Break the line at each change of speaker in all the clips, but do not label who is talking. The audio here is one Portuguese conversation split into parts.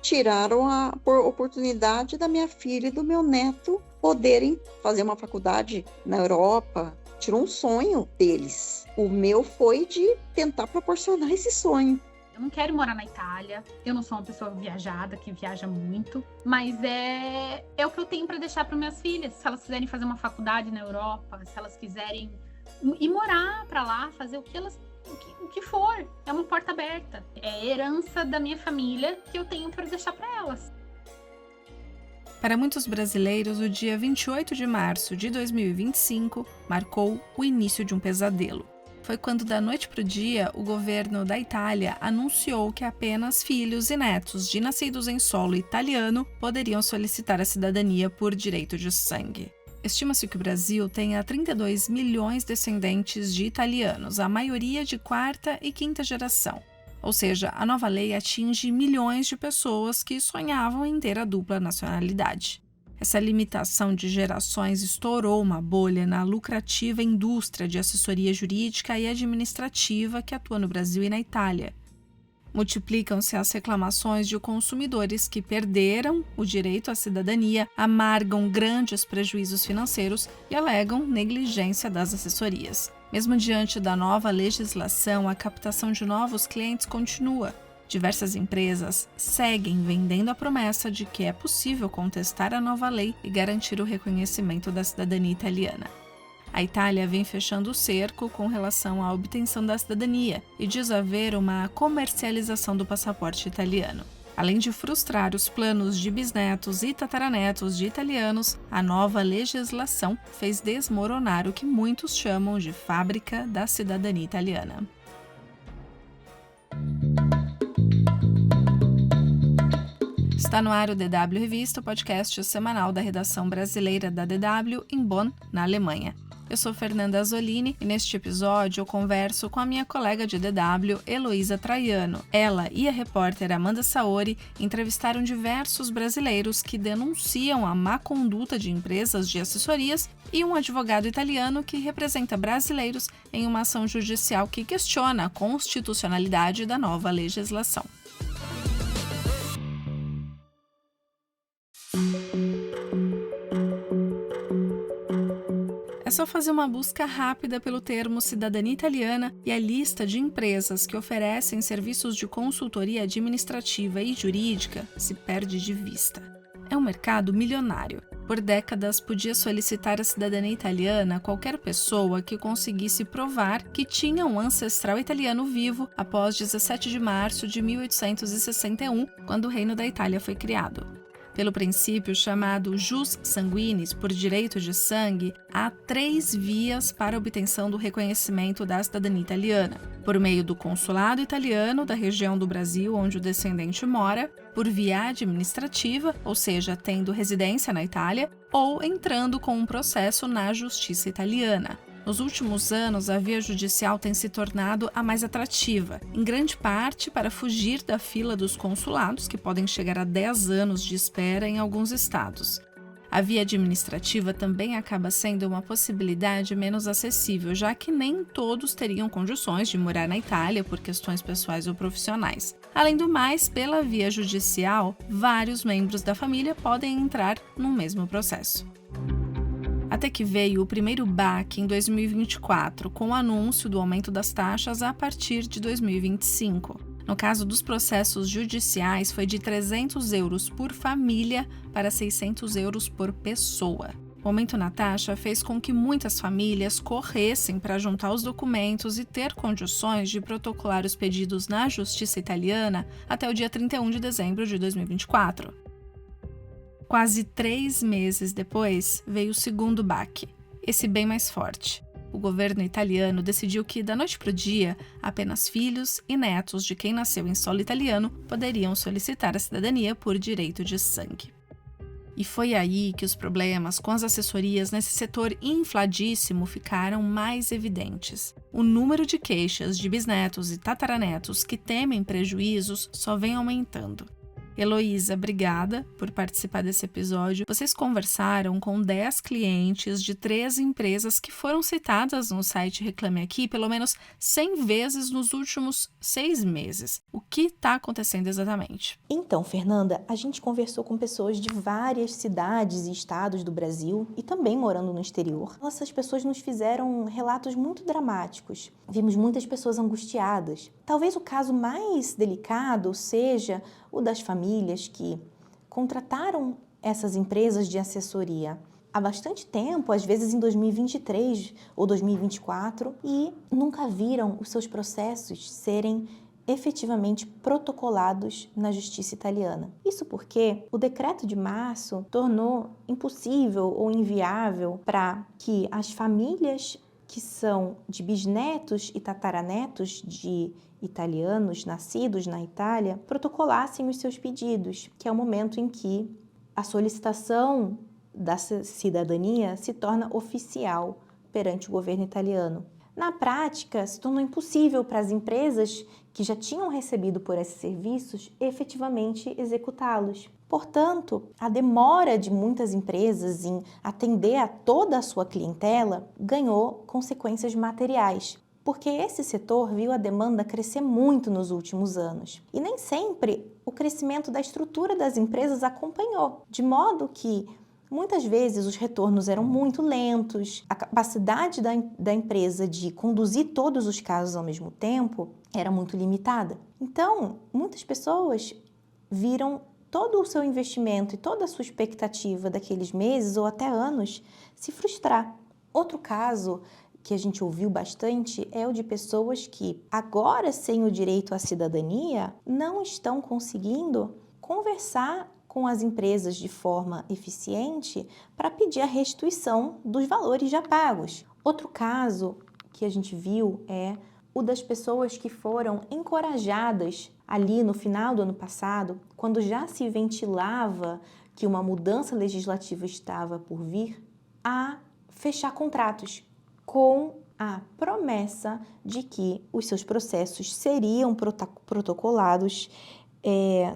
tiraram a oportunidade da minha filha e do meu neto poderem fazer uma faculdade na Europa. Tirou um sonho deles. O meu foi de tentar proporcionar esse sonho.
Eu não quero morar na Itália, eu não sou uma pessoa viajada, que viaja muito, mas é o que eu tenho para deixar para minhas filhas. Se elas quiserem fazer uma faculdade na Europa, se elas quiserem ir morar para lá, fazer o que for, é uma porta aberta. É herança da minha família que eu tenho para deixar para elas.
Para muitos brasileiros, o dia 28 de março de 2025 marcou o início de um pesadelo. Foi quando, da noite para o dia, o governo da Itália anunciou que apenas filhos e netos de nascidos em solo italiano poderiam solicitar a cidadania por direito de sangue. Estima-se que o Brasil tenha 32 milhões de descendentes de italianos, a maioria de quarta e quinta geração. Ou seja, a nova lei atinge milhões de pessoas que sonhavam em ter a dupla nacionalidade. Essa limitação de gerações estourou uma bolha na lucrativa indústria de assessoria jurídica e administrativa que atua no Brasil e na Itália. Multiplicam-se as reclamações de consumidores que perderam o direito à cidadania, amargam grandes prejuízos financeiros e alegam negligência das assessorias. Mesmo diante da nova legislação, a captação de novos clientes continua. Diversas empresas seguem vendendo a promessa de que é possível contestar a nova lei e garantir o reconhecimento da cidadania italiana. A Itália vem fechando o cerco com relação à obtenção da cidadania e diz haver uma comercialização do passaporte italiano. Além de frustrar os planos de bisnetos e tataranetos de italianos, a nova legislação fez desmoronar o que muitos chamam de fábrica da cidadania italiana. Está no ar o DW Revista, o podcast semanal da redação brasileira da DW em Bonn, na Alemanha. Eu sou Fernanda Azzolini e neste episódio eu converso com a minha colega de DW, Heloísa Traiano. Ela e a repórter Amanda Saori entrevistaram diversos brasileiros que denunciam a má conduta de empresas de assessorias e um advogado italiano que representa brasileiros em uma ação judicial que questiona a constitucionalidade da nova legislação. É só fazer uma busca rápida pelo termo cidadania italiana e a lista de empresas que oferecem serviços de consultoria administrativa e jurídica se perde de vista. É um mercado milionário. Por décadas, podia solicitar a cidadania italiana qualquer pessoa que conseguisse provar que tinha um ancestral italiano vivo após 17 de março de 1861, quando o Reino da Itália foi criado. Pelo princípio chamado jus sanguinis, por direito de sangue, há 3 vias para a obtenção do reconhecimento da cidadania italiana: por meio do consulado italiano da região do Brasil onde o descendente mora, por via administrativa, ou seja, tendo residência na Itália, ou entrando com um processo na justiça italiana. Nos últimos anos, a via judicial tem se tornado a mais atrativa, em grande parte para fugir da fila dos consulados, que podem chegar a 10 anos de espera em alguns estados. A via administrativa também acaba sendo uma possibilidade menos acessível, já que nem todos teriam condições de morar na Itália por questões pessoais ou profissionais. Além do mais, pela via judicial, vários membros da família podem entrar no mesmo processo. Até que veio o primeiro baque em 2024, com o anúncio do aumento das taxas a partir de 2025. No caso dos processos judiciais, foi de 300 euros por família para 600 euros por pessoa. O aumento na taxa fez com que muitas famílias corressem para juntar os documentos e ter condições de protocolar os pedidos na justiça italiana até o dia 31 de dezembro de 2024. Quase 3 meses depois, veio o segundo baque, esse bem mais forte. O governo italiano decidiu que, da noite para o dia, apenas filhos e netos de quem nasceu em solo italiano poderiam solicitar a cidadania por direito de sangue. E foi aí que os problemas com as assessorias nesse setor infladíssimo ficaram mais evidentes. O número de queixas de bisnetos e tataranetos que temem prejuízos só vem aumentando. Heloísa, obrigada por participar desse episódio. Vocês conversaram com 10 clientes de 3 empresas que foram citadas no site Reclame Aqui pelo menos 100 vezes nos últimos 6 meses. O que está acontecendo exatamente?
Então, Fernanda, a gente conversou com pessoas de várias cidades e estados do Brasil e também morando no exterior. Essas pessoas nos fizeram relatos muito dramáticos. Vimos muitas pessoas angustiadas. Talvez o caso mais delicado seja o das famílias que contrataram essas empresas de assessoria há bastante tempo, às vezes em 2023 ou 2024, e nunca viram os seus processos serem efetivamente protocolados na justiça italiana. Isso porque o decreto de março tornou impossível ou inviável para que as famílias que são de bisnetos e tataranetos de italianos nascidos na Itália protocolassem os seus pedidos, que é o momento em que a solicitação da cidadania se torna oficial perante o governo italiano. Na prática, se tornou impossível para as empresas que já tinham recebido por esses serviços efetivamente executá-los. Portanto, a demora de muitas empresas em atender a toda a sua clientela ganhou consequências materiais, porque esse setor viu a demanda crescer muito nos últimos anos. E nem sempre o crescimento da estrutura das empresas acompanhou, de modo que muitas vezes os retornos eram muito lentos, a capacidade da empresa de conduzir todos os casos ao mesmo tempo era muito limitada. Então, muitas pessoas viram todo o seu investimento e toda a sua expectativa daqueles meses ou até anos se frustrar. Outro caso que a gente ouviu bastante é o de pessoas que, agora sem o direito à cidadania, não estão conseguindo conversar com as empresas de forma eficiente para pedir a restituição dos valores já pagos. Outro caso que a gente viu é o das pessoas que foram encorajadas ali no final do ano passado, quando já se ventilava que uma mudança legislativa estava por vir, a fechar contratos com a promessa de que os seus processos seriam protocolados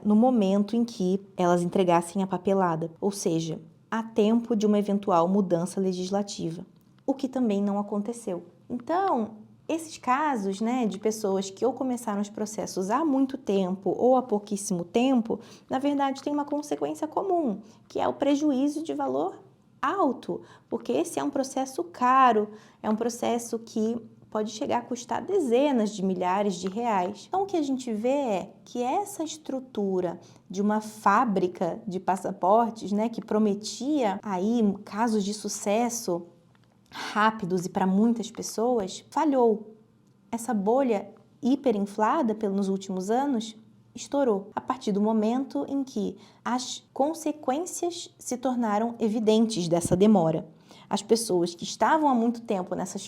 no momento em que elas entregassem a papelada, ou seja, a tempo de uma eventual mudança legislativa, o que também não aconteceu. Então, esses casos, de pessoas que ou começaram os processos há muito tempo ou há pouquíssimo tempo, na verdade tem uma consequência comum, que é o prejuízo de valor alto, porque esse é um processo caro, é um processo que pode chegar a custar dezenas de milhares de reais. Então, o que a gente vê é que essa estrutura de uma fábrica de passaportes, que prometia aí casos de sucesso rápidos e para muitas pessoas, falhou. Essa bolha hiperinflada nos últimos anos estourou a partir do momento em que as consequências se tornaram evidentes dessa demora. As pessoas que estavam há muito tempo nessas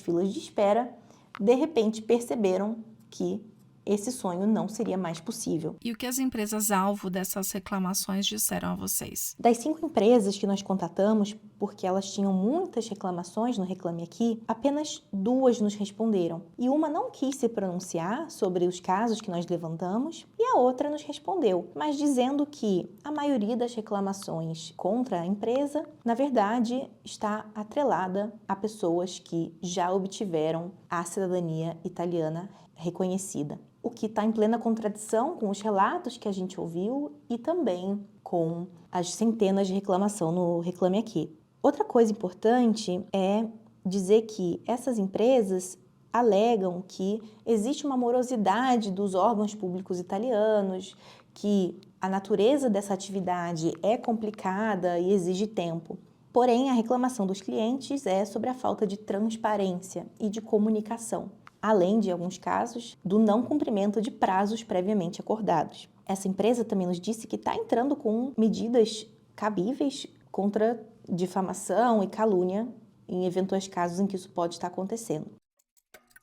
filas de espera, de repente perceberam que esse sonho não seria mais possível.
E o que as empresas-alvo dessas reclamações disseram a vocês?
Das 5 empresas que nós contatamos, porque elas tinham muitas reclamações no Reclame Aqui, apenas 2 nos responderam. E uma não quis se pronunciar sobre os casos que nós levantamos, e a outra nos respondeu, mas dizendo que a maioria das reclamações contra a empresa, na verdade, está atrelada a pessoas que já obtiveram a cidadania italiana reconhecida, o que está em plena contradição com os relatos que a gente ouviu e também com as centenas de reclamação no Reclame Aqui. Outra coisa importante é dizer que essas empresas alegam que existe uma morosidade dos órgãos públicos italianos, que a natureza dessa atividade é complicada e exige tempo. Porém, a reclamação dos clientes é sobre a falta de transparência e de comunicação, além de, em alguns casos, do não cumprimento de prazos previamente acordados. Essa empresa também nos disse que está entrando com medidas cabíveis contra difamação e calúnia em eventuais casos em que isso pode estar acontecendo.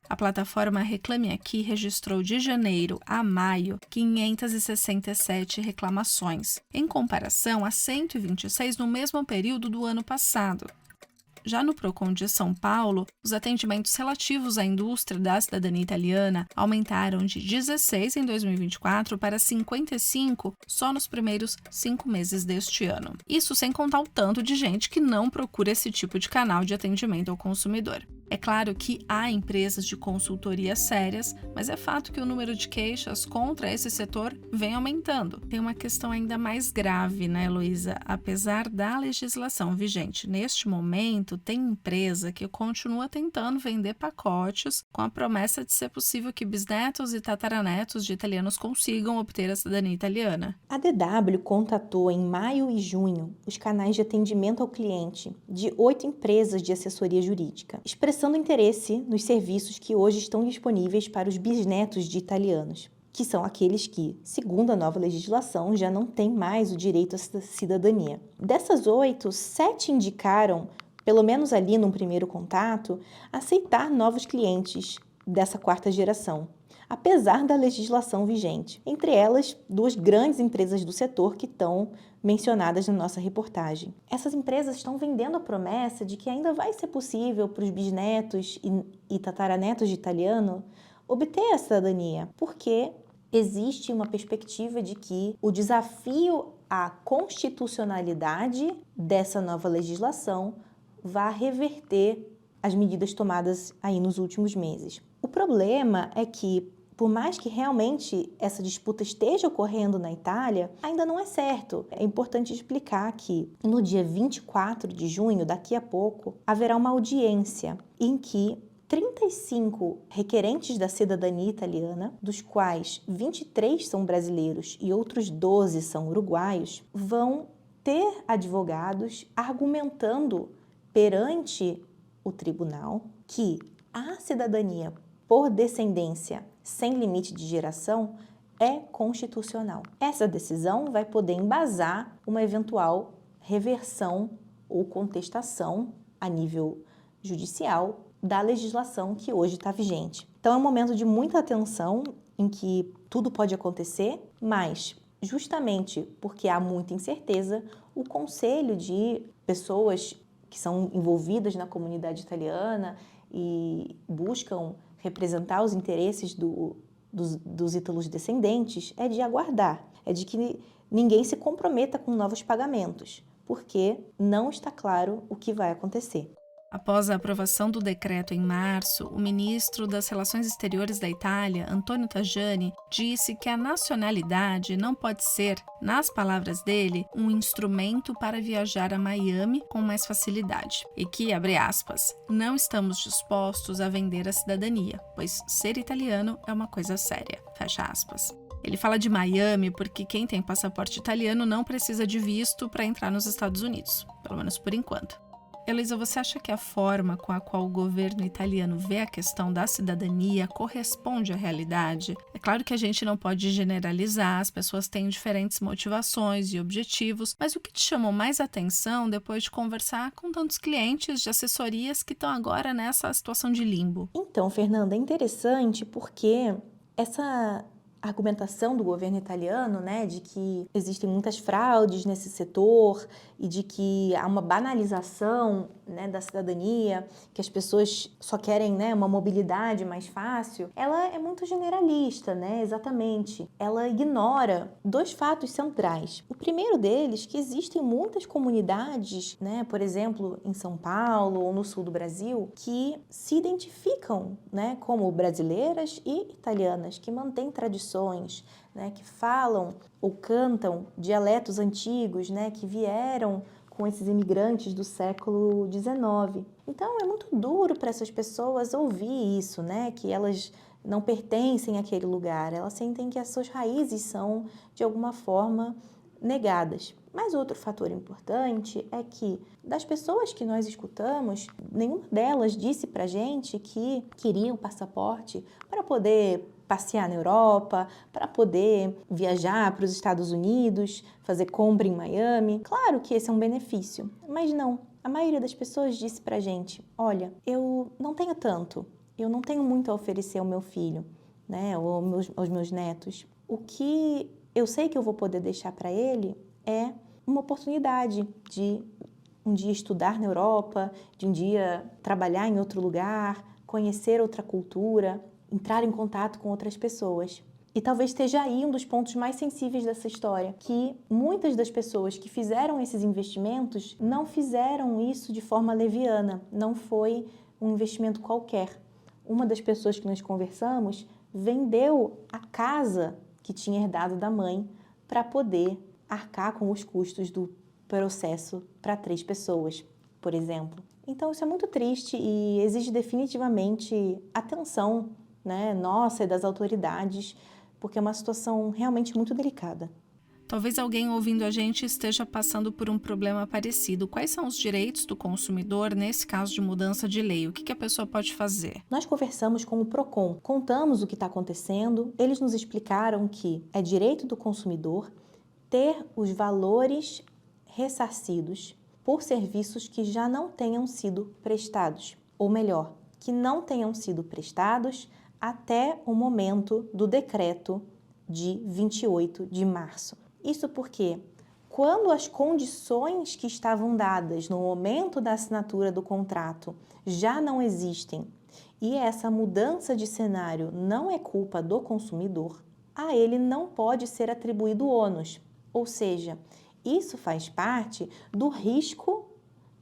A plataforma Reclame Aqui registrou de janeiro a maio 567 reclamações, em comparação a 126 no mesmo período do ano passado. Já no Procon de São Paulo, os atendimentos relativos à indústria da cidadania italiana aumentaram de 16 em 2024 para 55 só nos primeiros 5 meses deste ano. Isso sem contar o tanto de gente que não procura esse tipo de canal de atendimento ao consumidor. É claro que há empresas de consultoria sérias, mas é fato que o número de queixas contra esse setor vem aumentando. Tem uma questão ainda mais grave, né, Heloísa? Apesar da legislação vigente neste momento, tem empresa que continua tentando vender pacotes com a promessa de ser possível que bisnetos e tataranetos de italianos consigam obter a cidadania italiana.
A DW contatou em maio e junho os canais de atendimento ao cliente de 8 empresas de assessoria jurídica, expressando interesse nos serviços que hoje estão disponíveis para os bisnetos de italianos, que são aqueles que, segundo a nova legislação, já não têm mais o direito à cidadania. Dessas 8, 7 indicaram, pelo menos ali num primeiro contato, aceitar novos clientes dessa 4ª geração, apesar da legislação vigente. Entre elas, 2 grandes empresas do setor que estão mencionadas na nossa reportagem. Essas empresas estão vendendo a promessa de que ainda vai ser possível para os bisnetos e tataranetos de italiano obter a cidadania, porque existe uma perspectiva de que o desafio à constitucionalidade dessa nova legislação vai reverter as medidas tomadas aí nos últimos meses. O problema é que, por mais que realmente essa disputa esteja ocorrendo na Itália, ainda não é certo. É importante explicar que no dia 24 de junho, daqui a pouco, haverá uma audiência em que 35 requerentes da cidadania italiana, dos quais 23 são brasileiros e outros 12 são uruguaios, vão ter advogados argumentando perante o tribunal que a cidadania por descendência sem limite de geração é constitucional. Essa decisão vai poder embasar uma eventual reversão ou contestação a nível judicial da legislação que hoje está vigente. Então é um momento de muita atenção em que tudo pode acontecer, mas justamente porque há muita incerteza, o conselho de pessoas que são envolvidas na comunidade italiana e buscam representar os interesses dos ítalos descendentes é de aguardar, é de que ninguém se comprometa com novos pagamentos, porque não está claro o que vai acontecer.
Após a aprovação do decreto em março, o ministro das Relações Exteriores da Itália, Antonio Tajani, disse que a nacionalidade não pode ser, nas palavras dele, um instrumento para viajar a Miami com mais facilidade. E que, abre aspas, não estamos dispostos a vender a cidadania, pois ser italiano é uma coisa séria, fecha aspas. Ele fala de Miami porque quem tem passaporte italiano não precisa de visto para entrar nos Estados Unidos, pelo menos por enquanto. Heloísa, você acha que a forma com a qual o governo italiano vê a questão da cidadania corresponde à realidade? É claro que a gente não pode generalizar, as pessoas têm diferentes motivações e objetivos, mas o que te chamou mais atenção depois de conversar com tantos clientes de assessorias que estão agora nessa situação de limbo?
Então, Fernanda, é interessante porque essa argumentação do governo italiano, né, de que existem muitas fraudes nesse setor e de que há uma banalização, né, da cidadania, que as pessoas só querem, né, uma mobilidade mais fácil, ela é muito generalista, né, exatamente. Ela ignora 2 fatos centrais. O primeiro deles, que existem muitas comunidades, né, por exemplo, em São Paulo ou no sul do Brasil, que se identificam, né, como brasileiras e italianas, que mantêm tradições, né, que falam ou cantam dialetos antigos, né, que vieram com esses imigrantes do século XIX. Então, é muito duro para essas pessoas ouvir isso, né, que elas não pertencem àquele lugar, elas sentem que as suas raízes são, de alguma forma, negadas. Mas outro fator importante é que, das pessoas que nós escutamos, nenhuma delas disse pra gente que queria um passaporte para poder passear na Europa, para poder viajar para os Estados Unidos, fazer compra em Miami. Claro que esse é um benefício, mas não. A maioria das pessoas disse pra gente, olha, eu não tenho tanto, eu não tenho muito a oferecer ao meu filho, né, ou aos meus netos. O que eu sei que eu vou poder deixar para ele é uma oportunidade de um dia estudar na Europa, de um dia trabalhar em outro lugar, conhecer outra cultura, entrar em contato com outras pessoas. E talvez esteja aí um dos pontos mais sensíveis dessa história, que muitas das pessoas que fizeram esses investimentos não fizeram isso de forma leviana, não foi um investimento qualquer. Uma das pessoas que nós conversamos vendeu a casa que tinha herdado da mãe para poder arcar com os custos do processo para 3 pessoas, por exemplo. Então isso é muito triste e exige definitivamente atenção, né, nossa e das autoridades, porque é uma situação realmente muito delicada.
Talvez alguém ouvindo a gente esteja passando por um problema parecido. Quais são os direitos do consumidor nesse caso de mudança de lei? O que a pessoa pode fazer?
Nós conversamos com o Procon, contamos o que está acontecendo, eles nos explicaram que é direito do consumidor ter os valores ressarcidos por serviços que já não tenham sido prestados, ou melhor, que não tenham sido prestados até o momento do decreto de 28 de março. Isso porque, quando as condições que estavam dadas no momento da assinatura do contrato já não existem e essa mudança de cenário não é culpa do consumidor, a ele não pode ser atribuído ônus, ou seja, isso faz parte do risco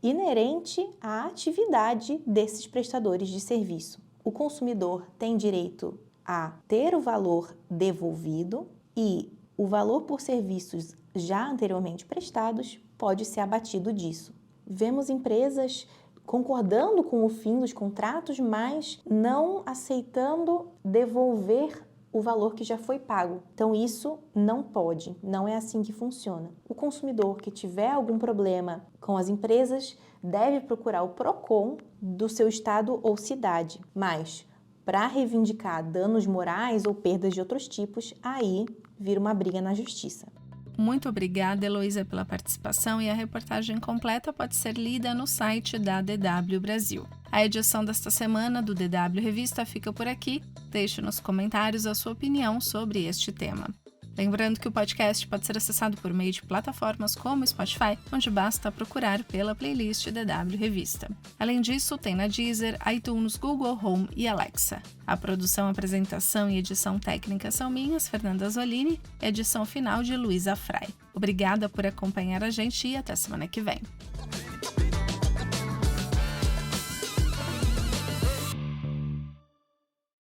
inerente à atividade desses prestadores de serviço. O consumidor tem direito a ter o valor devolvido e o valor por serviços já anteriormente prestados pode ser abatido disso. Vemos empresas concordando com o fim dos contratos, mas não aceitando devolver o valor que já foi pago. Então isso não pode, não é assim que funciona. O consumidor que tiver algum problema com as empresas deve procurar o Procon do seu estado ou cidade, mas para reivindicar danos morais ou perdas de outros tipos, aí vira uma briga na justiça.
Muito obrigada, Heloísa, pela participação, e a reportagem completa pode ser lida no site da DW Brasil. A edição desta semana do DW Revista fica por aqui. Deixe nos comentários a sua opinião sobre este tema. Lembrando que o podcast pode ser acessado por meio de plataformas como Spotify, onde basta procurar pela playlist DW Revista. Além disso, tem na Deezer, iTunes, Google Home e Alexa. A produção, apresentação e edição técnica são minhas, Fernanda Zolini, edição final de Luísa Frei. Obrigada por acompanhar a gente e até semana que vem.